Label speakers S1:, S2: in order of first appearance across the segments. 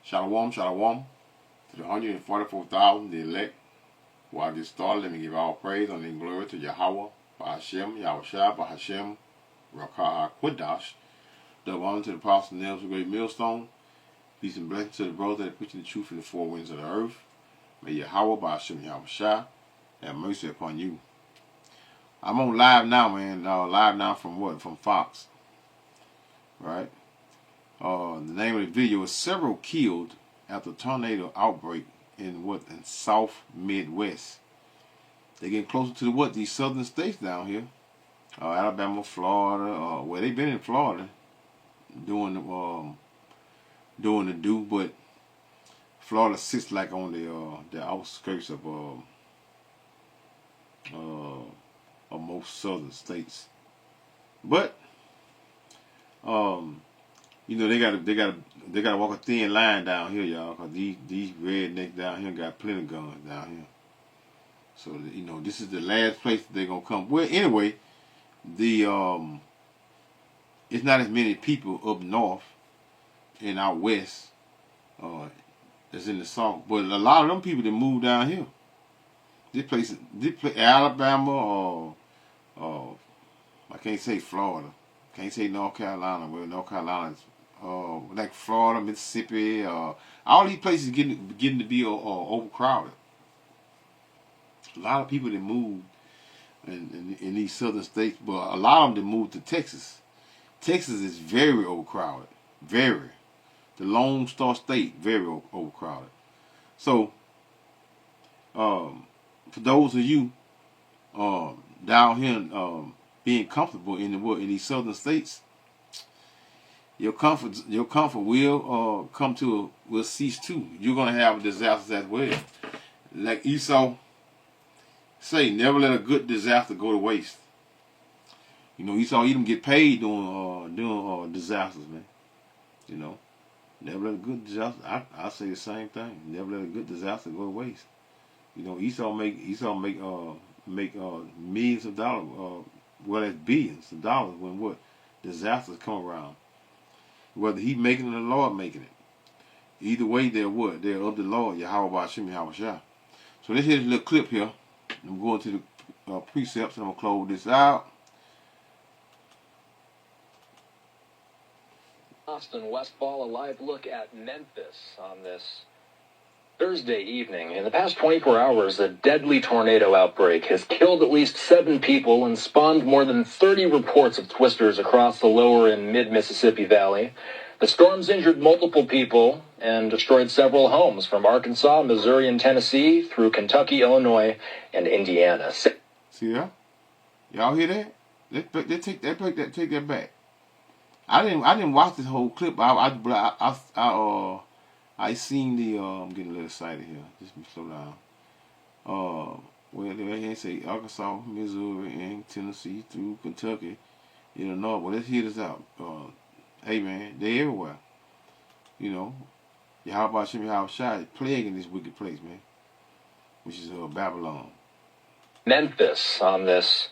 S1: Shalom, shalom to the 144,000, the elect. While I get started, let me give all praise and glory to Yahweh, Bahashem, Yahushua, Bahashem, Rakah Quadash. Double honor to the apostle nails of great millstone. Peace and blessings to the brothers that are preaching the truth in the four winds of the earth. May Yahweh, Bahashem, Yahushua, have mercy upon you. I'm on live now, man. Live now from what? From Fox. Right? The name of the video is Several Killed After Tornado Outbreak in South Midwest. They getting closer to these southern states down here. Alabama, Florida. Well, they've been in Florida doing the do, but Florida sits like on the outskirts of most southern states. But they gotta walk a thin line down here, y'all, cause these rednecks down here got plenty of guns down here. So this is the last place that they're gonna come. Well, anyway, it's not as many people up north and out west as in the south, but a lot of them people that moved down here. This place, Alabama, or I can't say Florida, can't say North Carolina. Well, North Carolina's like Florida, Mississippi, all these places getting to be overcrowded. A lot of people that moved in these southern states, but a lot of them that moved to Texas. Texas is very overcrowded, very. The Lone Star State, very overcrowded. So, for those of you down here being comfortable in these southern states, your comfort will will cease too. You're gonna have disasters as well. Like Esau say, never let a good disaster go to waste. Esau even get paid doing disasters, man. Never let a good disaster. I say the same thing. Never let a good disaster go to waste. Esau make millions of dollars. Well, that's billions of dollars when disasters come around. Whether he making it or the Lord making it. Either way, they're of the Lord, Yahweh Ba'ashem Yahushua. So let's hear this little clip here. I'm going to the precepts and I'm going to close this out.
S2: Austin Westfall, a live look at Memphis on this Thursday evening. In the past 24 hours, a deadly tornado outbreak has killed at least 7 people and spawned more than 30 reports of twisters across the lower and mid-Mississippi Valley. The storms injured multiple people and destroyed several homes from Arkansas, Missouri, and Tennessee through Kentucky, Illinois, and Indiana.
S1: See that? Y'all hear that? They take that back. I didn't watch this whole clip. I seen the I'm getting a little excited here. Just slow down. Well, they say Arkansas, Missouri, and Tennessee through Kentucky, Illinois. Well, let's hear this out. Hey man, they everywhere. Yahweh Shem Yahushua plaguing this wicked place, man, which is Babylon.
S2: Memphis on this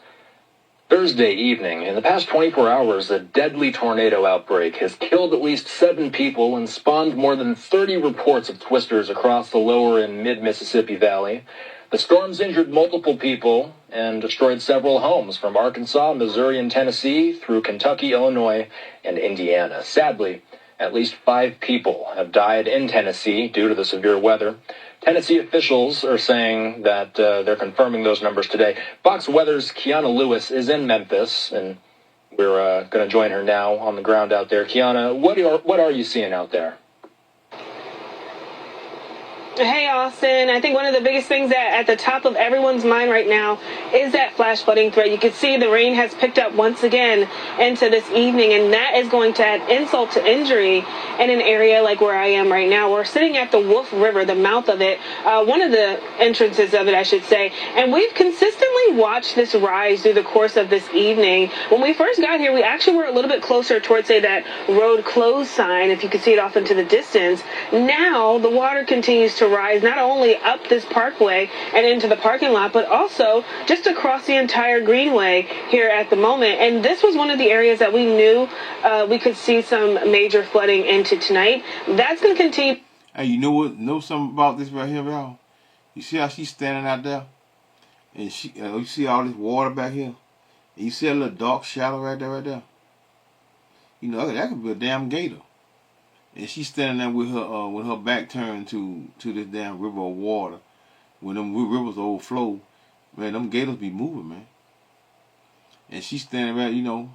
S2: Thursday evening. In the past 24 hours, a deadly tornado outbreak has killed at least 7 people and spawned more than 30 reports of twisters across the lower and mid-Mississippi Valley. The storms injured multiple people and destroyed several homes from Arkansas, Missouri, and Tennessee through Kentucky, Illinois, and Indiana. Sadly, at least 5 people have died in Tennessee due to the severe weather. Tennessee officials are saying that they're confirming those numbers today. Fox Weather's Kiana Lewis is in Memphis, and we're going to join her now on the ground out there. Kiana, what are you seeing out there?
S3: Hey, Austin. I think one of the biggest things that at the top of everyone's mind right now is that flash flooding threat. You can see the rain has picked up once again into this evening, and that is going to add insult to injury in an area like where I am right now. We're sitting at the Wolf River, the mouth of it, one of the entrances of it, I should say, and we've consistently watched this rise through the course of this evening. When we first got here, we actually were a little bit closer towards, say, that road closed sign, if you can see it off into the distance. Now the water continues to rise not only up this parkway and into the parking lot, but also just across the entire greenway here at the moment. And this was one of the areas that we knew we could see some major flooding into tonight. That's going to continue.
S1: Hey, you know what? Know something about this right here, y'all? You see how she's standing out there, and you see all this water back here, and you see a little dark shadow right there, right there. You know that could be a damn gator, and she's standing there with her back turned to this damn river of water. When them rivers overflow, man, them gators be moving, man. And she's standing right, you know.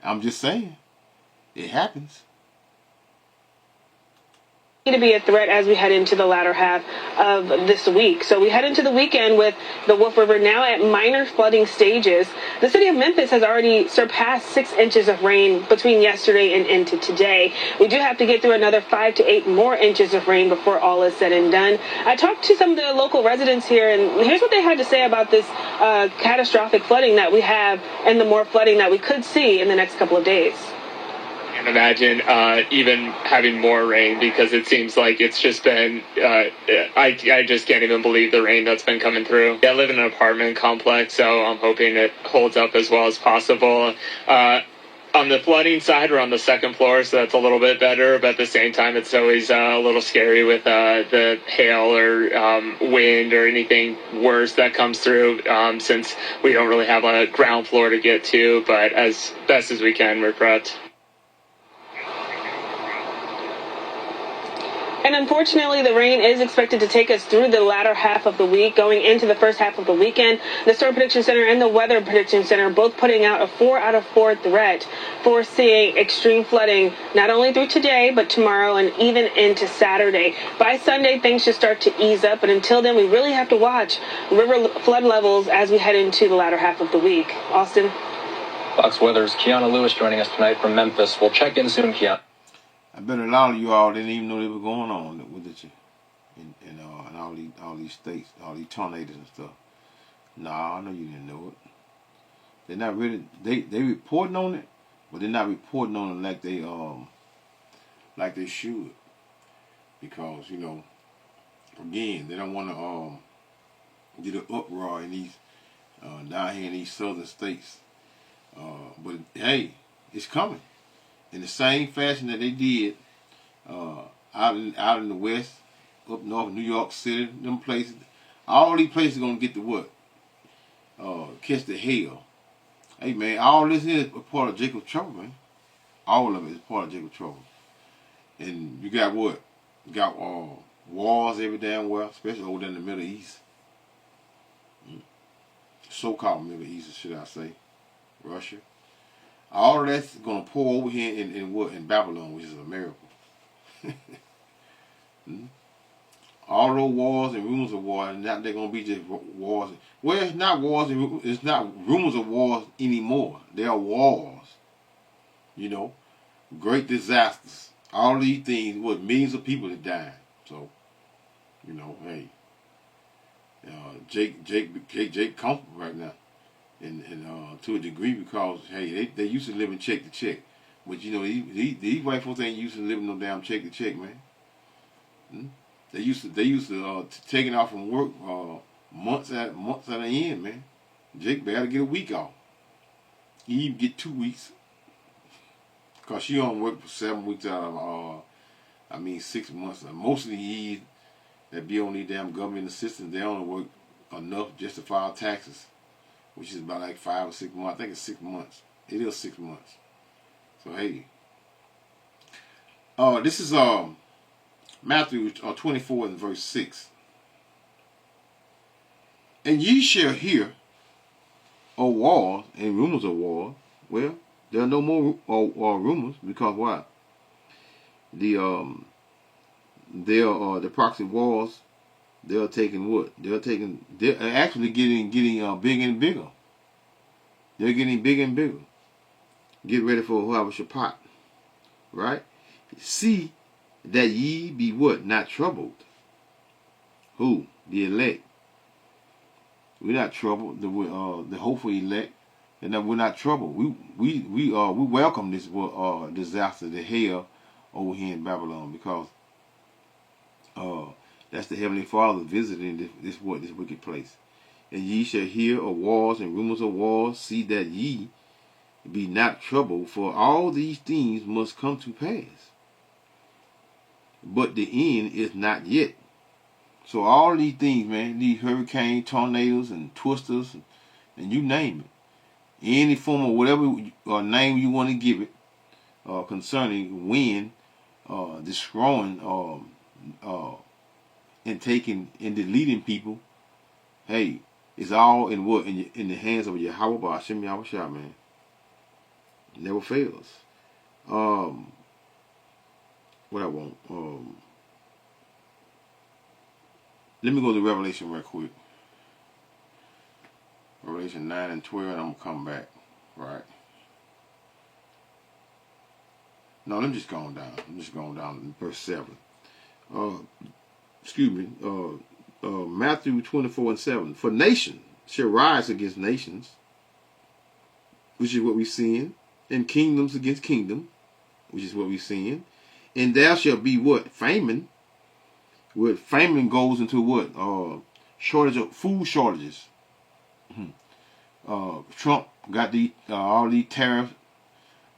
S1: I'm just saying, it happens.
S3: To be a threat as we head into the latter half of this week. So we head into the weekend with the Wolf River now at minor flooding stages. The city of Memphis has already surpassed 6 inches of rain between yesterday and into today. We do have to get through another 5 to 8 more inches of rain before all is said and done. I talked to some of the local residents here, and here's what they had to say about this catastrophic flooding that we have and the more flooding that we could see in the next couple of days.
S4: Imagine even having more rain, because it seems like it's just been I just can't even believe the rain that's been coming through. I live in an apartment complex, so I'm hoping it holds up as well as possible. On the flooding side, we're on the second floor, so that's a little bit better, but at the same time it's always a little scary with the hail or wind or anything worse that comes through, since we don't really have a ground floor to get to, but as best as we can, we're prepped.
S3: And unfortunately, the rain is expected to take us through the latter half of the week, going into the first half of the weekend. The Storm Prediction Center and the Weather Prediction Center both putting out a 4 out of 4 threat for seeing extreme flooding, not only through today, but tomorrow and even into Saturday. By Sunday, things should start to ease up, but until then, we really have to watch river flood levels as we head into the latter half of the week. Austin?
S2: Fox Weather's Kiana Lewis joining us tonight from Memphis. We'll check in soon, Kiana.
S1: I bet a lot of you all didn't even know they were going on with it, in all these states, all these tornadoes and stuff. Nah, I know you didn't know it. They're not really they reporting on it, but they're not reporting on it like they should, because you know, again, they don't want to get an uproar in these down here in these southern states. But hey, it's coming. In the same fashion that they did out in the West, up north, New York City, them places, all these places are gonna get the what? Catch the hail. Hey man, all this is a part of Jacob's trouble, man. All of it is part of Jacob's trouble. And you got what? You got wars every damn well, especially over there in the Middle East. So-called Middle East, should I say? Russia. All of that's gonna pour over here in Babylon, which is a miracle. All those wars and rumors of war, and not they're gonna be just wars. Well, it's not wars. It's not rumors of wars anymore. They are wars. You know, great disasters. All these things, what millions of people that died. So, you know, hey, Jake comfortable right now. And to a degree, because hey, they used to live in check to check, but you know these white folks ain't used to living no damn check to check, man. They used to taking off from work months at an end, man. Jake better get a week off. He even get 2 weeks, cause she on work for 7 weeks out of 6 months. Most of these that be on these damn government assistance, they only work enough just to file taxes, which is about like 5 or 6 months. I think it's 6 months. It is 6 months. So hey, this is Matthew 24 and verse 6. And ye shall hear of wars and rumors of war. Well, there are no more rumors, because why? The proxy wars, they're taking what? They're actually getting bigger and bigger. They're getting bigger and bigger. Get ready for Huava Shabbat, right? See that ye be what? Not troubled. Who? The elect. We're not troubled. The hopeful elect, and that we're not troubled. We welcome this disaster, the hail over here in Babylon, because that's the Heavenly Father visiting this wicked place. And ye shall hear of wars and rumors of wars. See that ye be not troubled, for all these things must come to pass. but the end is not yet. So all these things, man, these hurricanes, tornadoes, and twisters, and you name it, any form of whatever name you want to give it, concerning wind, destroying, and taking and deleting people, hey, it's all in what in the hands of Yahweh Ba'ashem Yahweh Shah, man. It never fails. What I want. Let me go to Revelation real quick. Revelation 9 and 12, and I'm going to come back. Right? No, let me just go on down. I'm just going down to verse 7. Excuse me. Matthew 24 and 7. For nation shall rise against nations, which is what we're seeing, and kingdoms against kingdom, which is what we're seeing. And there shall be what? Famine. What famine goes into what? Shortage of food shortages. Trump got all these tariffs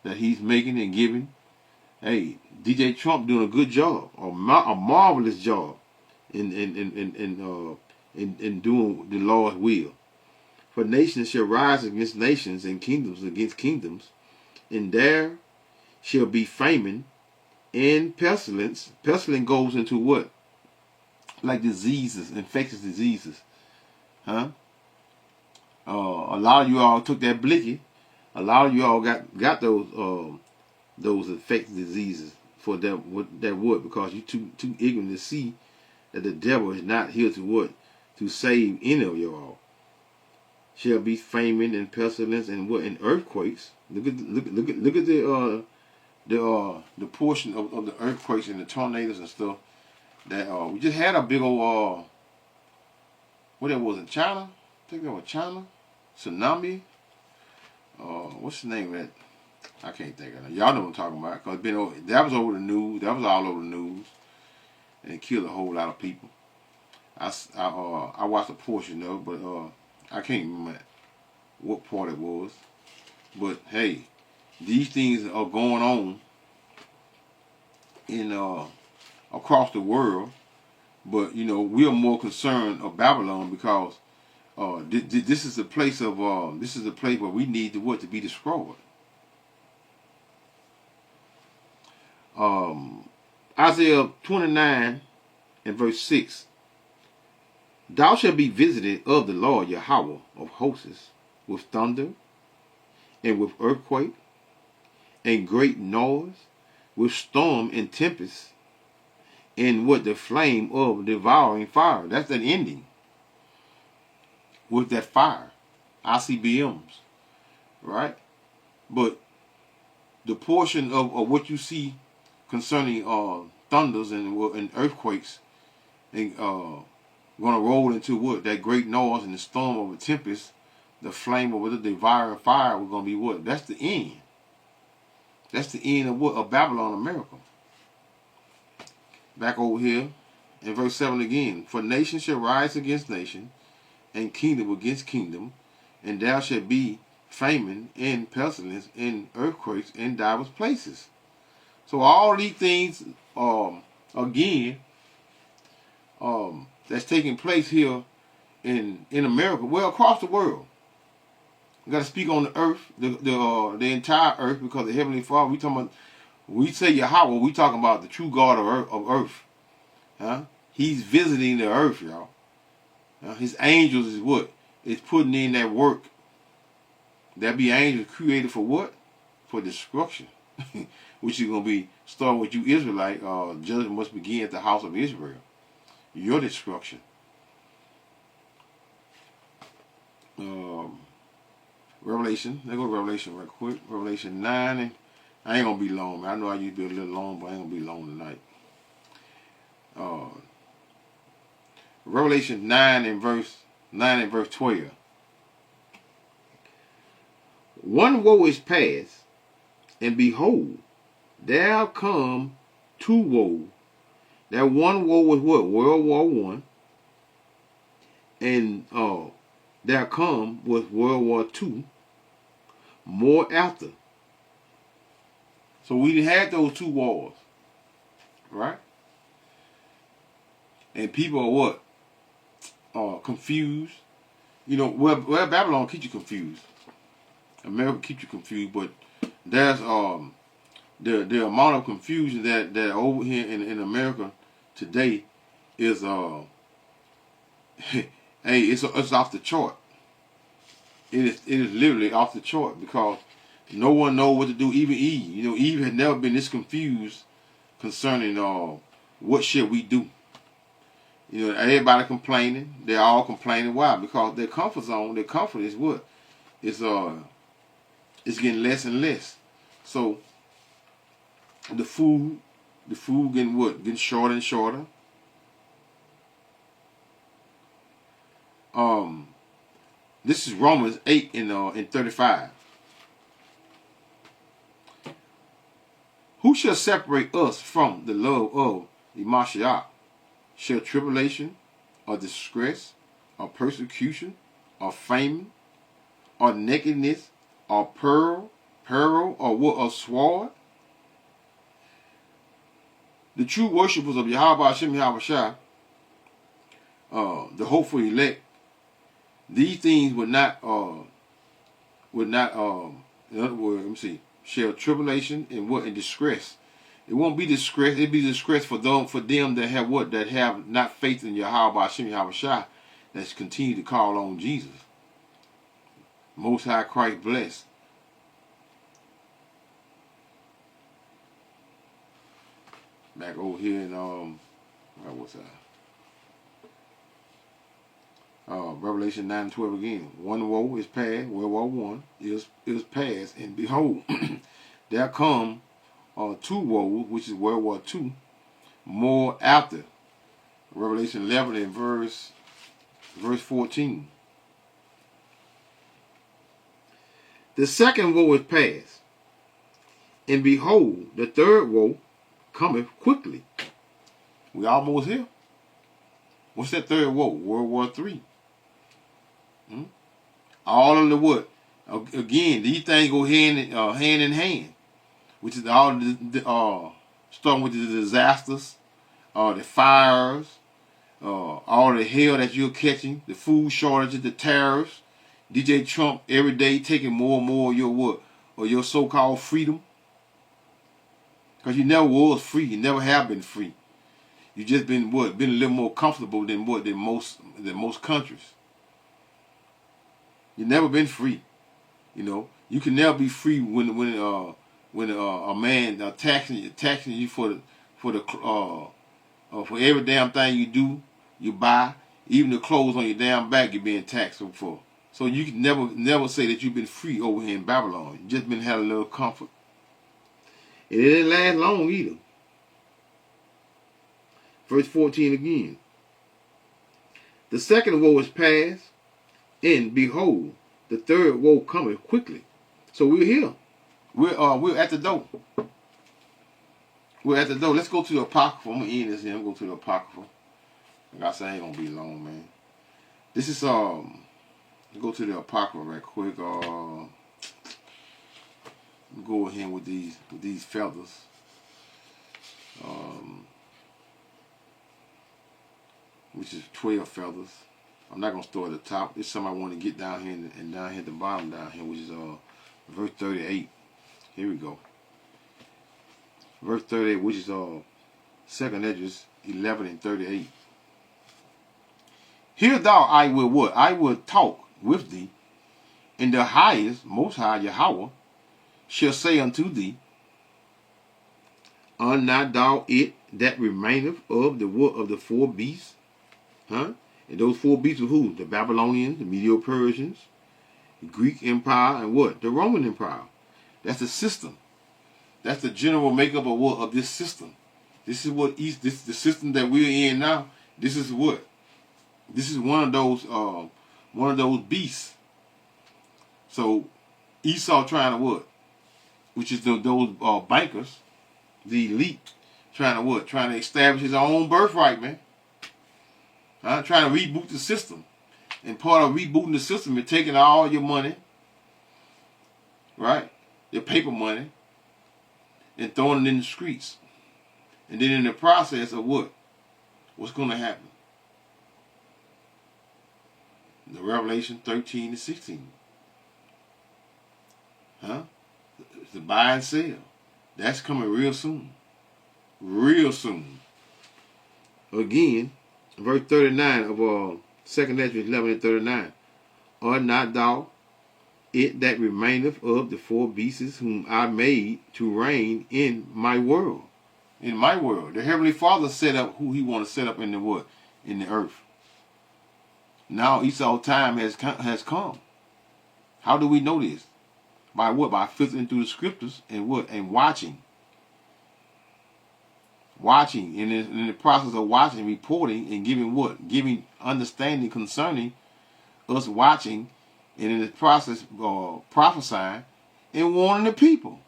S1: that he's making and giving. Hey, DJ Trump doing a good job, a marvelous job in doing the Lord's will. For nations shall rise against nations, and kingdoms against kingdoms, and there shall be famine and pestilence. Pestilence goes into what? Like diseases, infectious diseases. A lot of you all took that blicky. A lot of you all got those infectious diseases for that would, because you too ignorant to see that the devil is not here to what? To save any of you all. Shall be famine and pestilence and what? And earthquakes. Look at the portion of the earthquakes and the tornadoes and stuff that we just had a big old what it was in China. I think that was China tsunami. What's the name of that? I can't think of it. Y'all know what I'm talking about, because that was over the news. That was all over the news, and it killed a whole lot of people. I watched a portion of it, but I can't remember what part it was. But hey, these things are going on in across the world. But you know, we are more concerned of Babylon, because this is the place of this is the place where we need to be destroyed. Isaiah 29 and verse 6. Thou shalt be visited of the Lord Yahweh of hosts with thunder and with earthquake and great noise, with storm and tempest, and with the flame of devouring fire. That's an ending. With that fire. ICBMs. Right? But the portion of what you see concerning thunders and earthquakes, and going to roll into what? That great noise and the storm of a tempest, the flame of the devouring fire, we're going to be what? That's the end. That's the end of what? Of Babylon, America. Back over here in verse 7 again. For nation shall rise against nation, and kingdom against kingdom, and there shall be famine and pestilence and earthquakes in diverse places. So all these things, again, that's taking place here in America, well, across the world. We got to speak on the earth, the entire earth, because the Heavenly Father, we say Yahweh, we talking about the true God of earth. He's visiting the earth, y'all. His angels is what? It's putting in that work. That be angels created for what? For destruction. Which is going to be starting with you Israelite. Judgment must begin at the house of Israel. Your destruction. Revelation. Let's go to Revelation real quick. Revelation 9. And I ain't going to be long, man. I know I used to be a little long, but I ain't going to be long tonight. Revelation 9 and verse 12. One woe is past, and behold, there come two woe. That one woe was what? World War I. And there come was World War II. More after. So we had those two wars. Right? And people are what? Confused. You know, where Babylon keeps you confused. America keeps you confused, but there's the amount of confusion that over here in America today is hey, it's off the chart. It is literally off the chart because no one knows what to do. Even Eve, you know, Eve had never been this confused concerning what should we do. You know, everybody complaining. They're all complaining. Why? Because their comfort zone, their comfort is what? It's getting less and less. So the food getting what? Getting shorter and shorter. This is Romans 8 in 35. Who shall separate us from the love of the Mashiach? Shall tribulation, or distress, or persecution, or famine, or nakedness, or peril, or what, or sword? The true worshippers of Yahweh Hashem Yahweh Shai, the hopeful elect, these things would not in other words, let me see, shall tribulation and what, and distress. It won't be disgrace. It'll be disgrace for them that have what? That have not faith in Yahweh Hashem Yahweh Shai, that's continue to call on Jesus. Most High Christ blessed. Back over here in where was I? Revelation 9:12 again. One woe is past. World War One is past, and behold, there come two woes, which is World War II, more after. Revelation 11 and verse 14. The second woe is past, and behold, the third woe cometh quickly. We almost here. What's that third woe? World War III. All of the what? Again, these things go hand in hand, which is all starting with the disasters, the fires, all the hell that you're catching, the food shortages, the tariffs. DJ Trump every day taking more and more of your what, or your so-called freedom, because you never was free. You never have been free. You just been what? Been a little more comfortable than what? Than most countries. You never been free. You know, you can never be free when a man taxing you for every damn thing you do, you buy, even the clothes on your damn back you're being taxed for. So you can never say that you've been free over here in Babylon. You just been had a little comfort. And it didn't last long either. Verse 14 again. The second woe is past, and behold, the third woe cometh quickly. So we're here. We're at the door. We're at the door. Let's go to the Apocrypha. I'm gonna end this here. I'm gonna go to the Apocrypha. Like I said, I ain't gonna be long, man. This is go to the Apocrypha right quick. Go ahead with these feathers. Which is 12 feathers. I'm not gonna start at the top. This is something I want to get down here and down here at the bottom down here, which is verse 38. Here we go. Verse 38, which is second Esdras 11 and 38. Hear thou, I will what? I will talk with thee, and the highest, most high Yahweh, shall say unto thee, Are not thou it that remaineth of the what of the four beasts? Huh? And those four beasts are who? The Babylonians, the Medo-Persians, the Greek Empire, and what? The Roman Empire. That's the system. That's the general makeup of what? Of this system. This is what the system that we're in now. This is what? This is one of those beasts. So Esau trying to what? Which is those bankers, the elite, trying to what? Trying to establish his own birthright, man. Trying to reboot the system. And part of rebooting the system is taking all your money, right? Your paper money, and throwing it in the streets. And then in the process of what? What's going to happen? The Revelation 13 to 16. Huh? The buy and sell. That's coming real soon. Real soon. Again, verse 39 of 2 Ezra 11 and 39. Art not thou it that remaineth of the four beasts whom I made to reign in my world? In my world. The Heavenly Father set up who he want to set up in the what? In the earth. Now Esau's time has come. How do we know this? By what? By filtering through the scriptures and what? And watching. Watching. And in the process of watching, reporting, and giving what? Giving understanding concerning us watching, and in the process prophesying and warning the people.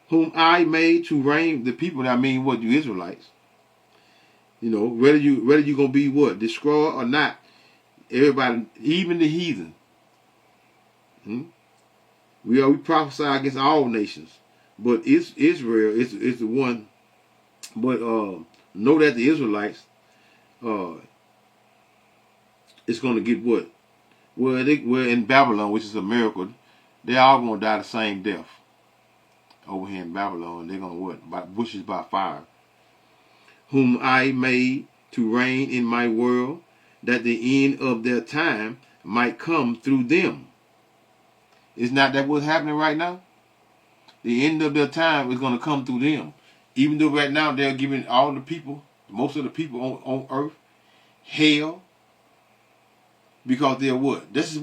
S1: Whom I made to reign, the people that I mean what? You Israelites. You know, whether you gonna be what? Destroyed or not. Everybody, even the heathen. We prophesy against all nations. But Israel is the one. But know that the Israelites it's going to get what? Well, we're in Babylon, which is a miracle. They all going to die the same death. Over here in Babylon, they're going to what? By bushes by fire. Whom I made to reign in my world, that the end of their time might come through them. Is not that what's happening right now? The end of their time is going to come through them. Even though right now they're giving all the people, most of the people on earth, hell. Because they're what? This is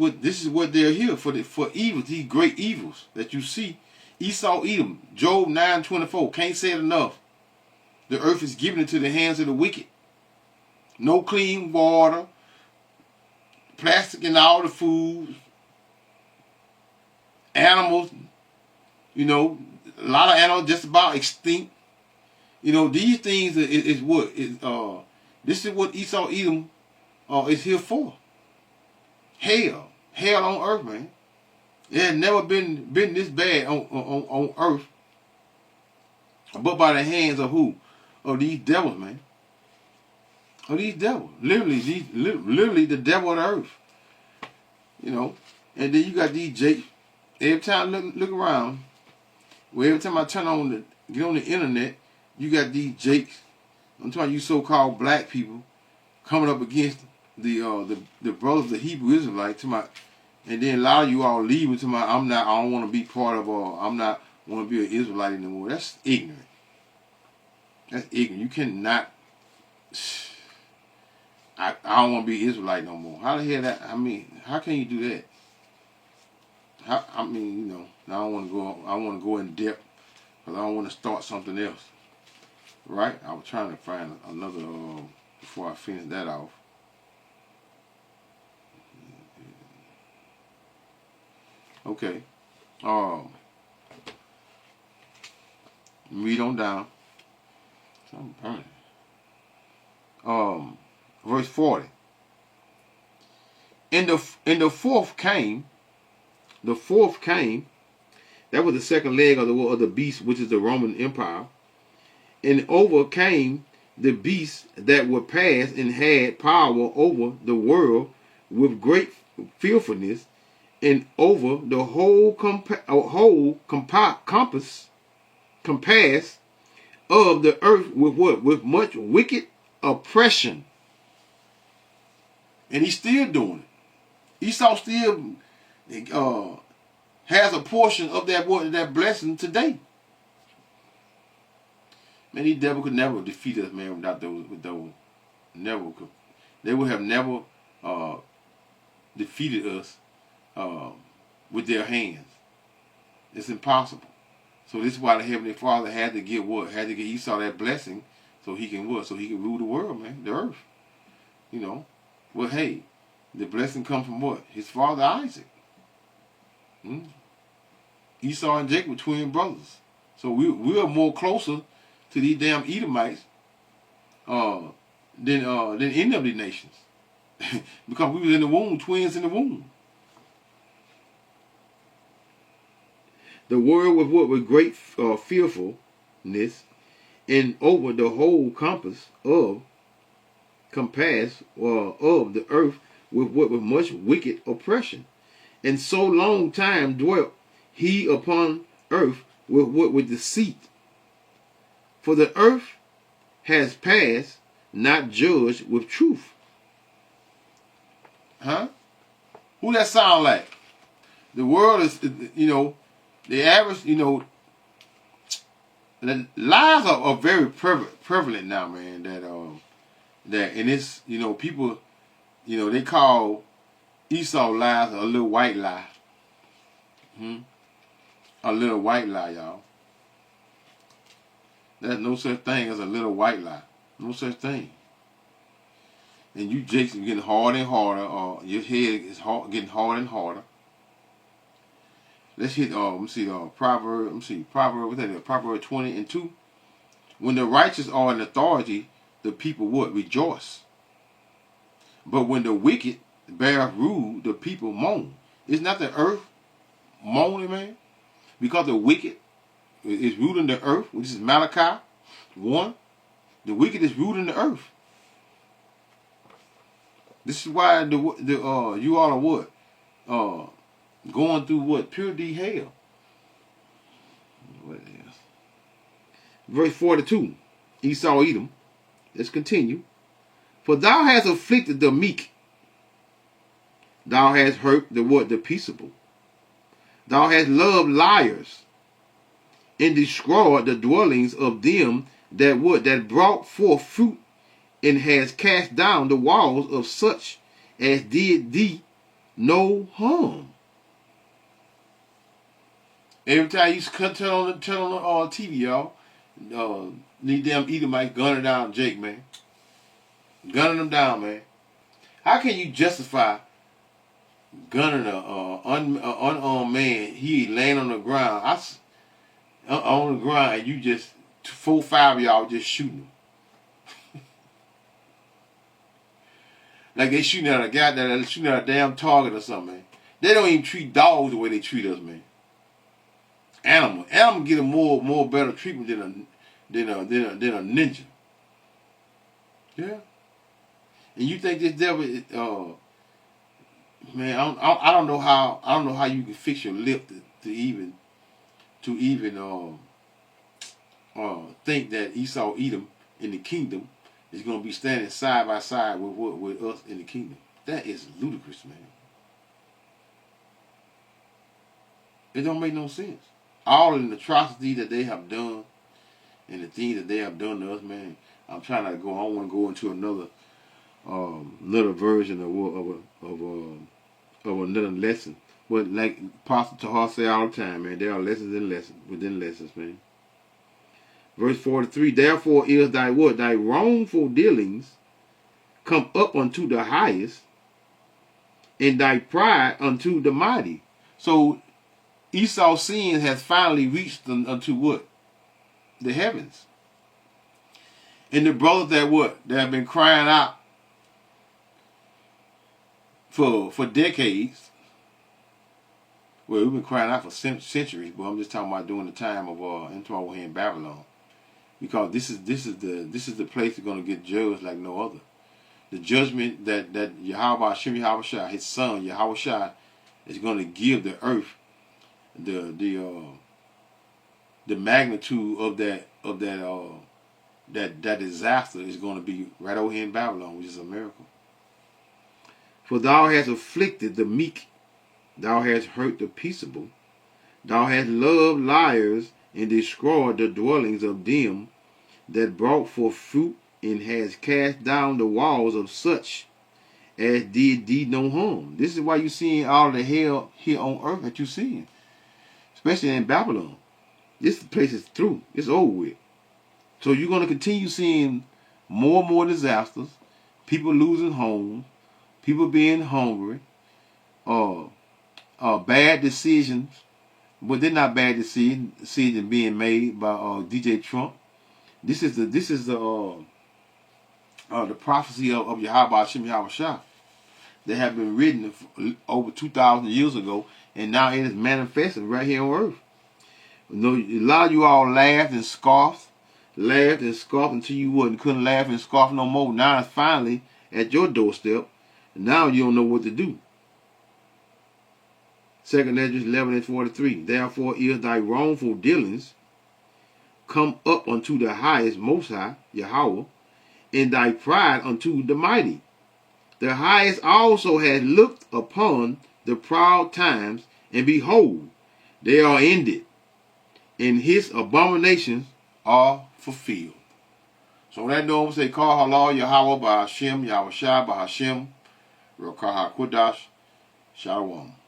S1: what they're here for evil, these great evils that you see. Esau, Edom, Job 9:24. Can't say it enough. The earth is given into the hands of the wicked. No clean water, plastic in all the food, animals. You know, a lot of animals just about extinct. You know, these things is what is this is what Esau, Edom is here for. Hell on earth, man. It has never been this bad on earth, but by the hands of who? Of these devils, man. Of these devils, literally the devil of the earth. You know, and then you got these Jakes. Every time I look around, well, every time I get on the internet, you got these Jakes. I'm talking about you so-called black people coming up against the brothers, the Hebrew Israelites, and then a lot of you all leaving to I don't want to be part of, I'm not want to be an Israelite anymore. That's ignorant. That's ignorant. You cannot. I don't want to be Israelite no more. How the hell that? I mean, how can you do that? I mean, you know, I don't want to go. I want to go in depth because I don't want to start something else. Right? I was trying to find another before I finish that off. Okay. Read on down. Something burning. Verse 40. And the fourth came. The fourth came. That was the second leg of the beast, which is the Roman Empire, and overcame the beasts that were past and had power over the world with great fearfulness, and over the whole compass of the earth with what? With much wicked oppression. And he's still doing it. Esau still has a portion of that blessing today. Man, these devil could never defeat us, man, without those. Never could. They would have never defeated us with their hands. It's impossible. So this is why the Heavenly Father had to give what? Had to give Esau that blessing so he can what? So he can rule the world, man, the earth. You know. Well, hey, the blessing comes from what? His father Isaac. Esau and Jacob were twin brothers. So we are more closer to these damn Edomites than any of the nations. Because we was in the womb, twins in the womb. The world was what? With great fearfulness, and over the whole compass of compass of the earth with much wicked oppression. And so long time dwelt he upon earth with deceit. For the earth has passed, not judged with truth. Huh? Who that sound like? The world is, the average, the lies are very prevalent now, man. That and it's, people, they call Esau lies a little white lie. A little white lie, y'all. There's no such thing as a little white lie. No such thing. And you Jason getting harder and harder, or your head is getting harder and harder. Let's hit Proverbs 20:2. When the righteous are in authority, the people would rejoice. But when the wicked bear rule, the people moan. Is not the earth moaning, man? Because the wicked is ruling the earth, which is Malachi 1. The wicked is ruling the earth. This is why you all are what? Going through what? Pure D hell. What else? Verse 42. Esau Edom. Let's continue. For thou hast afflicted the meek. Thou hast hurt the what? The peaceable. Thou hast loved liars, and destroyed the dwellings of them that brought forth fruit, and has cast down the walls of such as did thee no harm. Every time you turn on the TV, y'all, these damn Edomites gunning down Jake, man. Gunning them down, man. How can you justify gunning an unarmed man? He laying on the ground. On the ground, and you just 4 or 5 of y'all just shooting him. Like they shooting at a guy that shooting at a damn target or something, man. They don't even treat dogs the way they treat us, man. Animals get a more better treatment than a ninja. Yeah. And you think this devil, man? I don't know how you can fix your lip to even think that Esau Edom in the kingdom is going to be standing side by side with us in the kingdom. That is ludicrous, man. It don't make no sense. All in the atrocity that they have done and the things that they have done to us, man. I'm trying to go. I want to go into another version of another lesson. But like Pastor Tahar say all the time, man, there are lessons and lessons within lessons, man. Verse 43, therefore is thy what? Thy wrongful dealings come up unto the highest, and thy pride unto the mighty. So Esau's sin has finally reached unto what? The heavens. And the brothers that have been crying out for decades. Well, we've been crying out for centuries, but I'm just talking about during the time of Entwar here in Babylon. Because this is the place that's going to get judged like no other. The judgment that Yahweh Hashem Yahushua, his son Yahushua, is going to give the earth, the magnitude of that disaster is going to be right over here in Babylon, which is a miracle. For thou hast afflicted the meek, thou hast hurt the peaceable, thou hast loved liars, and destroyed the dwellings of them that brought forth fruit, and has cast down the walls of such as did thee no harm. This is why you're seeing all the hell here on earth that you're seeing, especially in Babylon. This place is through. It's over with. So you're going to continue seeing more and more disasters, people losing homes, people being hungry, bad decisions. But they're not bad decisions being made by DJ Trump. This is the prophecy of Yahweh Hashem Yahushua that have been written over 2,000 years ago, and now it is manifested right here on earth. You know, a lot of you all laughed and scoffed laughed and scoffed until you couldn't laugh and scoff no more. Now it's finally at your doorstep. And now you don't know what to do. 2nd Esdras 11:43. Therefore is thy wrongful dealings come up unto the highest, most high, Yahweh, and thy pride unto the mighty. The highest also has looked upon the proud times, and behold, they are ended, and his abominations are fulfilled. So that don't say, Call halal Yahweh by Hashem, Yahweh Shai by Hashem, Rakah HaKodash, Shalom.